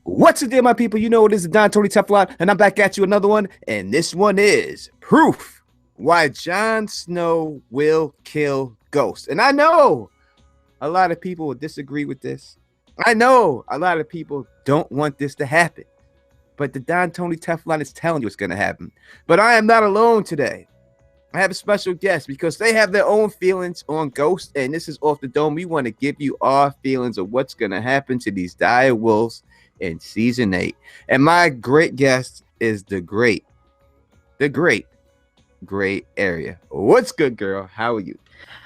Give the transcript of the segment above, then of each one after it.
What's the deal, my people? You know it is the Don Tony Teflon, and I'm back at you another one. And this one is proof why Jon Snow will kill ghosts. And I know a lot of people will disagree with this. I know a lot of people don't want this to happen. But the Don Tony Teflon is telling you it's going to happen. But I am not alone today. I have a special guest because they have their own feelings on ghosts. And this is Off the Dome. We want to give you our feelings of what's going to happen to these dire wolves in season 8. And my great guest is the great area. What's good, girl? How are you?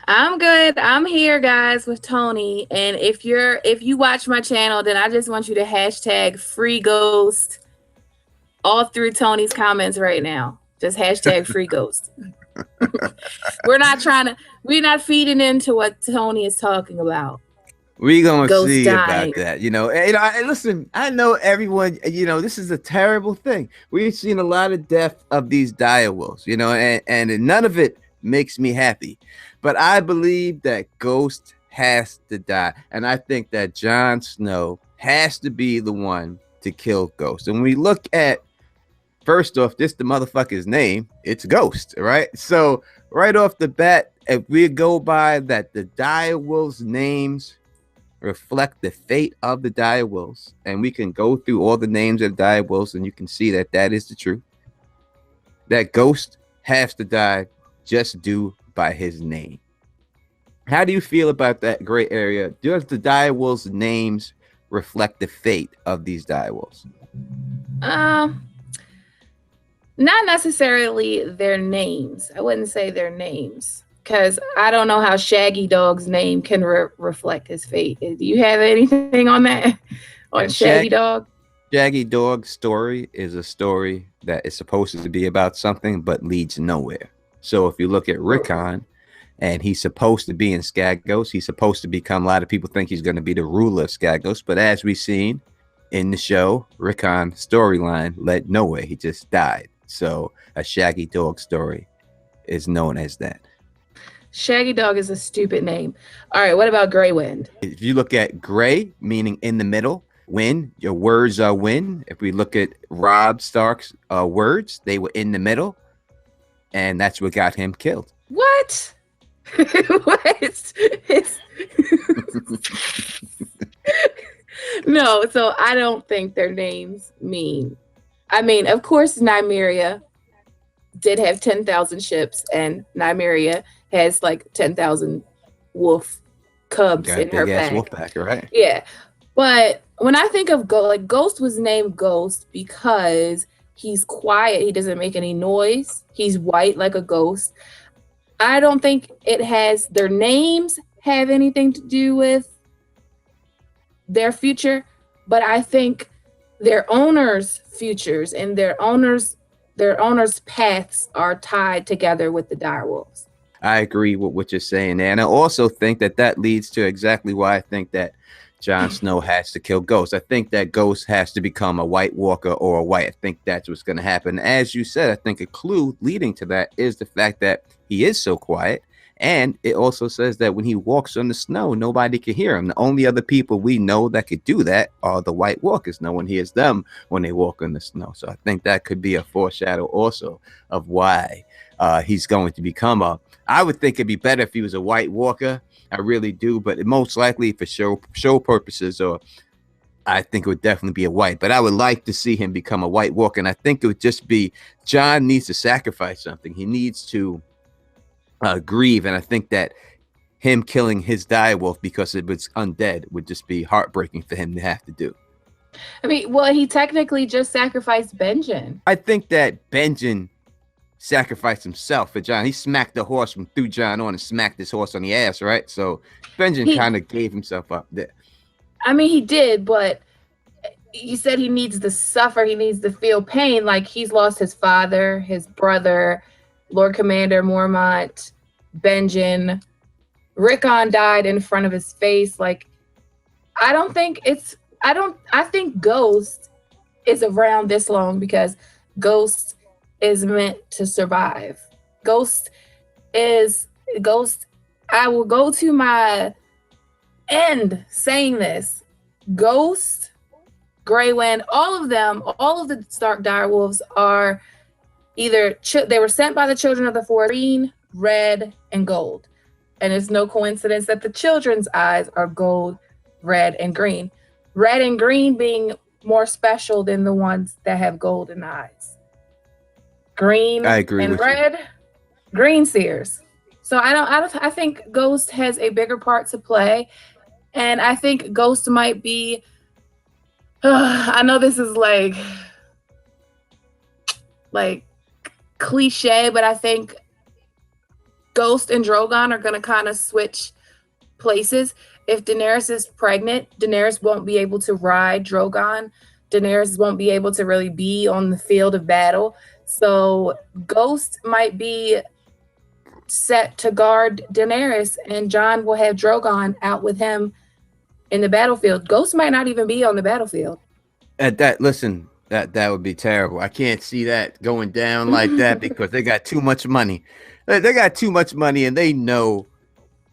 I'm good. I'm here, guys, with Tony. And if you watch my channel, then I just want you to hashtag free ghost all through Tony's comments right now. Just hashtag free ghost. We're not feeding into what Tony is talking about. We're going to see about that. Listen, I know everyone, this is a terrible thing. We've seen a lot of death of these dire wolves, and none of it makes me happy. But I believe that Ghost has to die. And I think that Jon Snow has to be the one to kill Ghost. And when we look at, first off, this the motherfucker's name, it's Ghost, right? So right off the bat, if we go by that the dire wolves' names reflect the fate of the dire wolves, and we can go through all the names of dire wolves, and you can see that that is the truth. That Ghost has to die just due by his name. How do you feel about that gray area? Does the dire wolves' names reflect the fate of these dire wolves? Not necessarily their names. I wouldn't say their names, because I don't know how Shaggy Dog's name can reflect his fate. Do you have anything on that? On Shaggy Dog? Shaggy Dog's story is a story that is supposed to be about something but leads nowhere. So if you look at Rickon, and he's supposed to be in Skagos, he's supposed to become, a lot of people think he's going to be the ruler of Skagos, but as we've seen in the show, Rickon's storyline led nowhere. He just died. So a Shaggy Dog story is known as that. Shaggy Dog is a stupid name. All right, what about Grey Wind? If you look at Grey, meaning in the middle, Wind, your words are wind. If we look at Robb Stark's words, they were in the middle, and that's what got him killed. What? What? No, so I don't think their names mean. I mean, of course, Nymeria did have 10,000 ships, and Nymeria has like 10,000 wolf cubs in her pack. Wolf pack, right? Yeah, but when I think of Ghost was named Ghost because he's quiet. He doesn't make any noise. He's white like a ghost. I don't think their names have anything to do with their future, but I think their owners' futures and their owners' paths are tied together with the dire wolves. I agree with what you're saying there. And I also think that leads to exactly why I think that Jon Snow has to kill Ghost. I think that Ghost has to become a White Walker or a White. I think that's what's going to happen. As you said, I think a clue leading to that is the fact that he is so quiet. And it also says that when he walks on the snow, nobody can hear him. The only other people we know that could do that are the White Walkers. No one hears them when they walk on the snow. So I think that could be a foreshadow also of why he's going to become I would think it'd be better if he was a White Walker. I really do. But most likely for show purposes, or I think it would definitely be a White. But I would like to see him become a White Walker. And I think it would just be Jon needs to sacrifice something. He needs to grieve, and I think that him killing his dire wolf because it was undead would just be heartbreaking for him to have to do. I mean, well, he technically just sacrificed Benjen. I think that Benjen sacrificed himself for Jon. He smacked the horse and threw Jon on and smacked his horse on the ass, right? So Benjen kind of gave himself up there. I mean, he did, but you said he needs to suffer. He needs to feel pain. Like, he's lost his father, his brother, Lord Commander Mormont, Benjen. Rickon died in front of his face. Like, I think Ghost is around this long because Ghost is meant to survive. Ghost. I will go to my end saying this. Ghost Grey Wind, all of them, all of the Stark direwolves are either they were sent by the children of the forest, green, red, and gold. And it's no coincidence that the children's eyes are gold, red, and green. Red and green being more special than the ones that have golden eyes. Green I agree and with you. red, green seers. So I think Ghost has a bigger part to play. And I think Ghost might be, I know this is like cliche, but I think Ghost and Drogon are going to kind of switch places. If Daenerys is pregnant, Daenerys won't be able to ride Drogon. Daenerys won't be able to really be on the field of battle. So Ghost might be set to guard Daenerys, and Jon will have Drogon out with him in the battlefield. Ghost might not even be on the battlefield. Listen, that would be terrible. I can't see that going down like that because they got too much money. They got too much money, and they know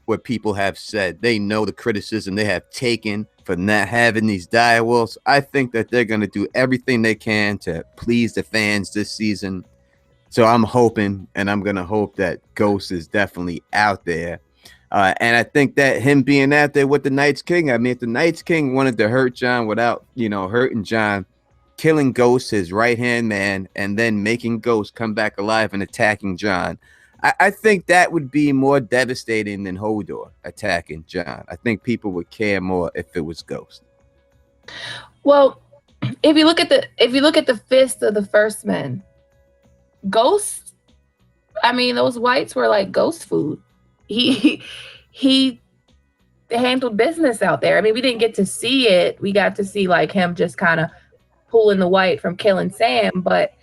what people have said. They know the criticism they have taken for not having these direwolves. I think that they're going to do everything they can to please the fans this season. So I'm hoping, and I'm going to hope that Ghost is definitely out there. And I think that him being out there with the Night's King, I mean, if the Night's King wanted to hurt Jon without, hurting Jon, killing Ghost, his right-hand man, and then making Ghost come back alive and attacking Jon, I think that would be more devastating than Hodor attacking Jon. I think people would care more if it was Ghost. Well, if you look at the fist of the First Men, Ghost, I mean, those whites were like ghost food. He handled business out there. I mean, we didn't get to see it. We got to see like him just kind of pulling the white from killing Sam, but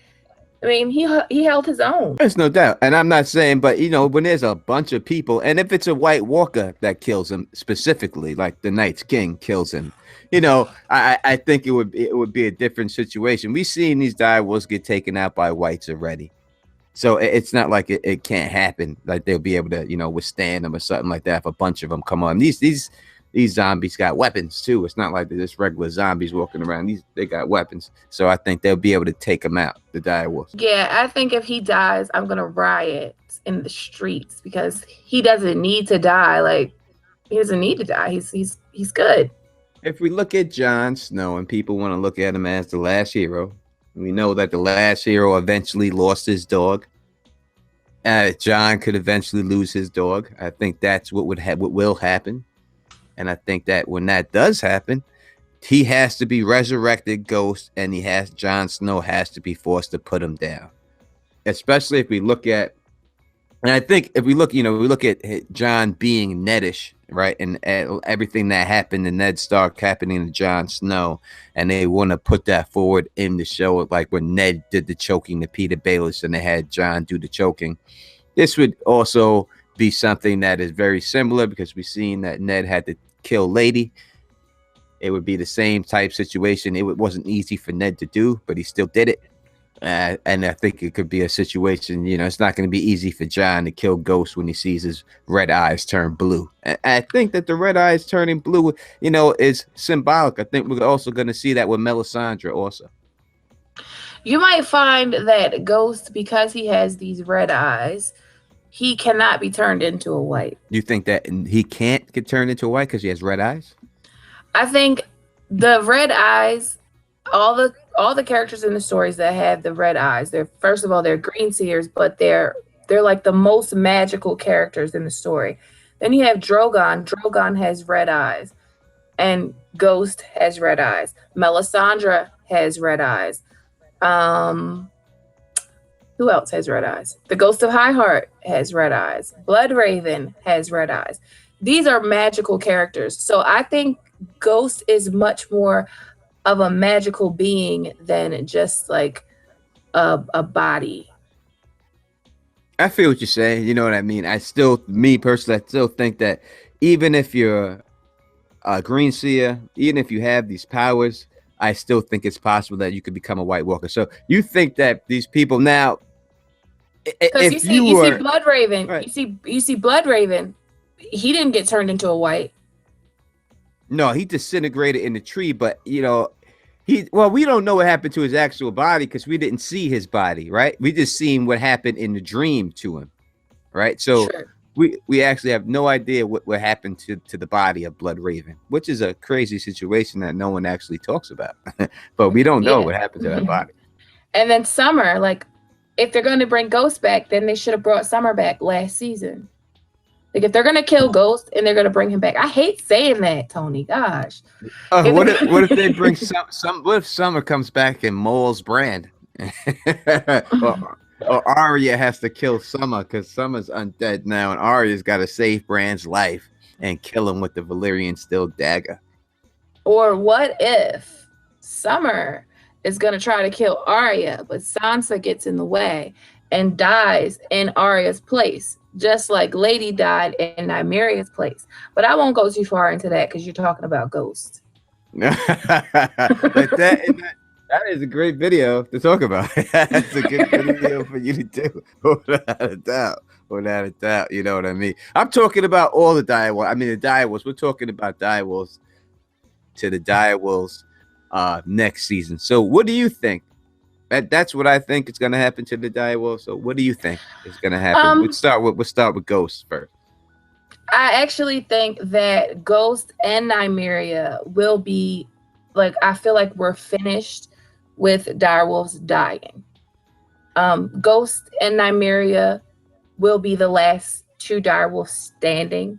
I mean, he held his own. There's no doubt. And I'm not saying, but when there's a bunch of people, and if it's a White Walker that kills him specifically, like the Night's King kills him, I think it would be a different situation. We've seen these direwolves get taken out by whites already. So it's not like it can't happen. Like they'll be able to, withstand them or something like that if a bunch of them come on. These zombies got weapons too. It's not like they're just regular zombies walking around. They got weapons. So I think they'll be able to take them out, the direwolves. Yeah, I think if he dies, I'm gonna riot in the streets because he doesn't need to die. Like he doesn't need to die. He's good. If we look at Jon Snow and people want to look at him as the last hero, we know that the last hero eventually lost his dog. Jon could eventually lose his dog. I think that's what will happen. And I think that when that does happen, he has to be resurrected Ghost, and Jon Snow has to be forced to put him down. Especially if we look at, and I think if we look, we look at Jon being Nedish, right? And everything that happened to Ned Stark happening to Jon Snow, and they want to put that forward in the show, like when Ned did the choking to Peter Baelish and they had Jon do the choking. This would also be something that is very similar because we've seen that Ned had to kill Lady. It would be the same type situation. It wasn't easy for Ned to do, but he still did it. And I think it could be a situation, it's not going to be easy for Jon to kill Ghost when he sees his red eyes turn blue. And I think that the red eyes turning blue, is symbolic. I think we're also going to see that with Melisandre also. You might find that Ghost, because he has these red eyes, he cannot be turned into a white. You think that he can't get turned into a white because he has red eyes? I think the red eyes, all the characters in the stories that have the red eyes, they're green seers, but they're like the most magical characters in the story. Then you have Drogon. Drogon has red eyes, and Ghost has red eyes. Melisandre has red eyes. Who else has red eyes? The Ghost of Highheart has red eyes. Bloodraven has red eyes. These are magical characters. So I think Ghost is much more of a magical being than just like a body. I feel what you're saying. You know what I mean? Me personally, I still think that even if you're a green seer, even if you have these powers, I still think it's possible that you could become a White Walker. So you think that these people now, because you see Bloodraven, right. you see Bloodraven, he didn't get turned into a white. No, he disintegrated in the tree, but Well, we don't know what happened to his actual body because we didn't see his body, right? We just seen what happened in the dream to him, right? So Sure. we actually have no idea what happened to the body of Blood Raven, which is a crazy situation that no one actually talks about. But we don't know Yeah. what happened to that body. And then Summer, like, if they're going to bring Ghost back, then they should have brought Summer back last season. Like, if they're going to kill Ghost and they're going to bring him back, I hate saying that, Tony. Gosh. What if they bring some? What if Summer comes back and mauls Bran, or Arya has to kill Summer because Summer's undead now, and Arya's got to save Bran's life and kill him with the Valyrian steel dagger. Or what if Summer is going to try to kill Arya, but Sansa gets in the way and dies in Arya's place, just like Lady died in Nymeria's place. But I won't go too far into that because you're talking about Ghost. That is a great video to talk about. That's a good video for you to do, without a doubt. Without a doubt, you know what I mean. I'm talking about all the direwolves. I mean, the direwolves. We're talking about direwolves to the direwolves next season. So, what do you think? That's what I think is going to happen to the direwolves. So, what do you think is going to happen? Let's start with Ghosts first. I actually think that Ghost and Nymeria will be, like, I feel like we're finished with direwolves dying. Ghost and Nymeria will be the last two direwolves standing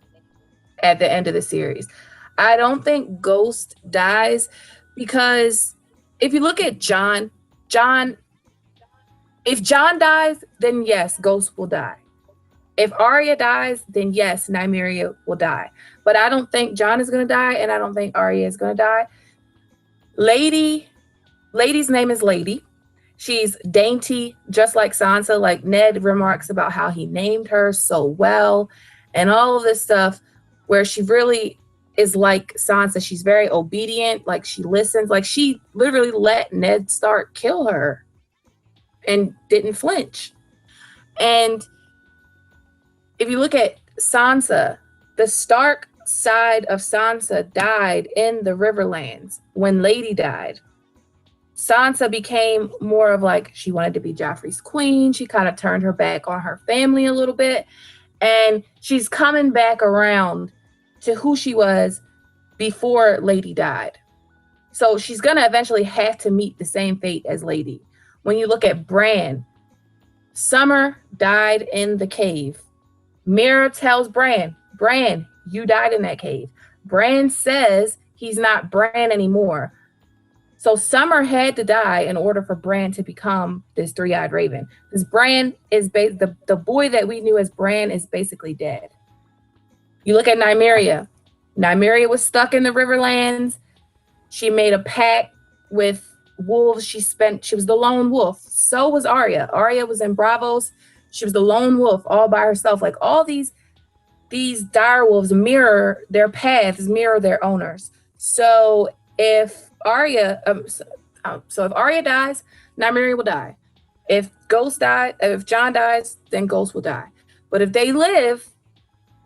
at the end of the series. I don't think Ghost dies because if you look at Jon, if Jon dies, then yes, Ghost will die. If Arya dies, then yes, Nymeria will die. But I don't think Jon is going to die, and I don't think Arya is going to die. Lady's name is Lady. She's dainty, just like Sansa. Like, Ned remarks about how he named her so well and all of this stuff, where she really is like Sansa. She's very obedient. Like, she listens. Like, she literally let Ned Stark kill her and didn't flinch. And if you look at Sansa, the Stark side of Sansa died in the Riverlands when Lady died. Sansa became more of, like, she wanted to be Joffrey's queen. She kind of turned her back on her family a little bit. And she's coming back around to who she was before Lady died. So she's going to eventually have to meet the same fate as Lady. When you look at Bran, Summer died in the cave. Mira tells Bran, you died in that cave. Bran says he's not Bran anymore. So Summer had to die in order for Bran to become this three-eyed raven. Because Bran is the boy that we knew as Bran is basically dead. You look at Nymeria. Nymeria was stuck in the Riverlands. She made a pact with wolves. She was the lone wolf. So was Arya. Arya was in Bravos. She was the lone wolf all by herself. Like, all these direwolves mirror their paths, mirror their owners. So if Arya dies, Nymeria will die. If Jon dies, then Ghost will die. But if they live,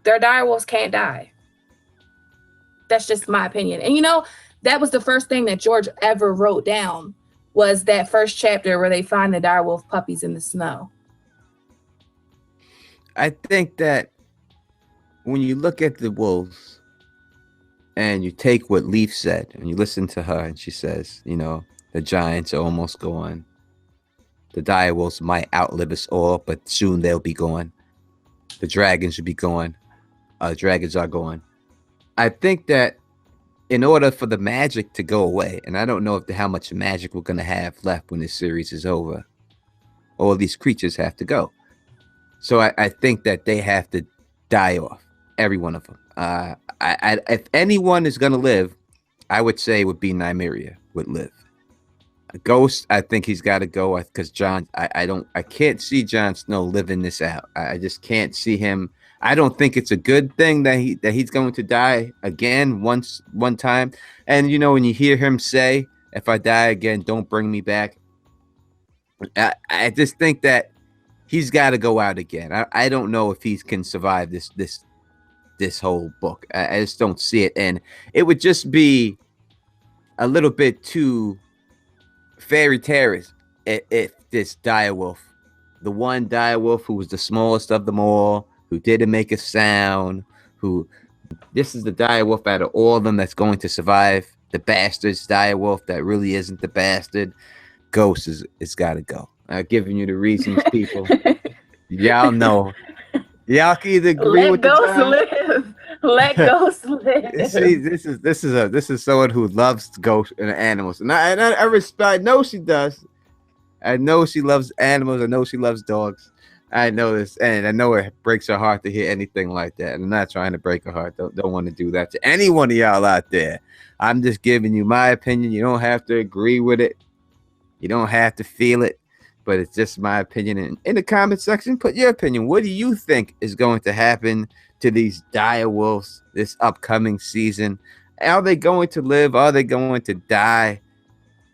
their direwolves can't die. That's just my opinion. And that was the first thing that George ever wrote down, was that first chapter where they find the direwolf puppies in the snow. I think that when you look at the wolves and you take what Leaf said and you listen to her, and she says, the giants are almost gone. The direwolves might outlive us all, but soon they'll be gone. The dragons will be gone. Dragons are gone. I think that in order for the magic to go away, and I don't know how much magic we're going to have left when this series is over, all these creatures have to go. So I think that they have to die off, every one of them. If anyone is going to live, I would say it would be Nymeria would live. Ghost, I think he's got to go because Jon. I can't see Jon Snow living this out. I just can't see him. I don't think it's a good thing that he's going to die again one time. And when you hear him say, "If I die again, don't bring me back," I just think that he's got to go out again. I don't know if he can survive this whole book. I just don't see it, and it would just be a little bit too fairy tales, if this direwolf, the one direwolf who was the smallest of them all, who didn't make a sound, who this is the direwolf out of all of them that's going to survive. The bastard's direwolf that really isn't the bastard. Ghost is got to go. I've given you the reasons, people. Y'all know. Y'all can either agree Let with Ghost the live. Let Ghost live. See, this is someone who loves ghosts and animals, and I respect. I know she does. I know she loves animals. I know she loves dogs. I know this, and I know it breaks her heart to hear anything like that. And I'm not trying to break her heart. Don't want to do that to any one of y'all out there. I'm just giving you my opinion. You don't have to agree with it. You don't have to feel it, but it's just my opinion. And in the comment section, put your opinion. What do you think is going to happen to these dire wolves this upcoming season? Are they going to live? Are they going to die?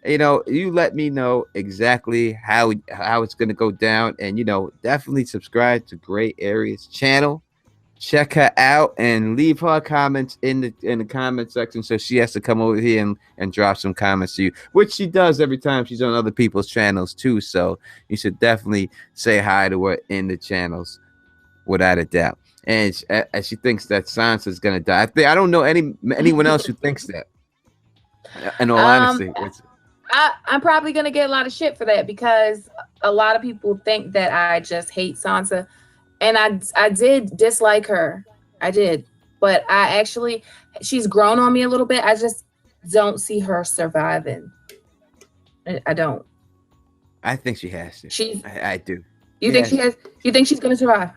You know, you let me know exactly how it's going to go down. And, you know, definitely subscribe to Gray Area's channel. Check her out and leave her comments in the comment section, so she has to come over here and drop some comments to you, which she does every time she's on other people's channels too. So you should definitely say hi to her in the channels, without a doubt. And she thinks that Sansa's gonna die. I don't know anyone else who thinks that. In all honesty, I'm probably gonna get a lot of shit for that, because a lot of people think that I just hate Sansa. And I did dislike her. I did. But she's grown on me a little bit. I just don't see her surviving. I don't. I think she has to. I do. You think she has? You think she's going to survive?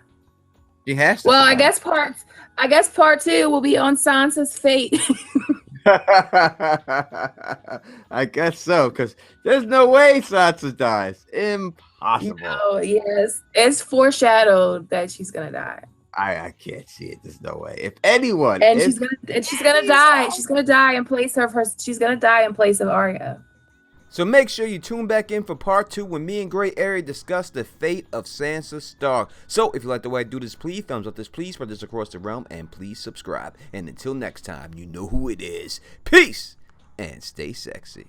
She has to. Well, survive. I guess part 2 will be on Sansa's fate. I guess so, because there's no way Sansa dies. Impossible. Oh, yes. It's foreshadowed that she's gonna die. I can't see it. There's no way. If anyone, she's gonna die. She's gonna die in place of her. She's gonna die in place of Arya. So make sure you tune back in for part 2 when me and Gray Area discuss the fate of Sansa Stark. So if you like the way I do this, please thumbs up this, please spread this across the realm, and please subscribe. And until next time, you know who it is. Peace and stay sexy.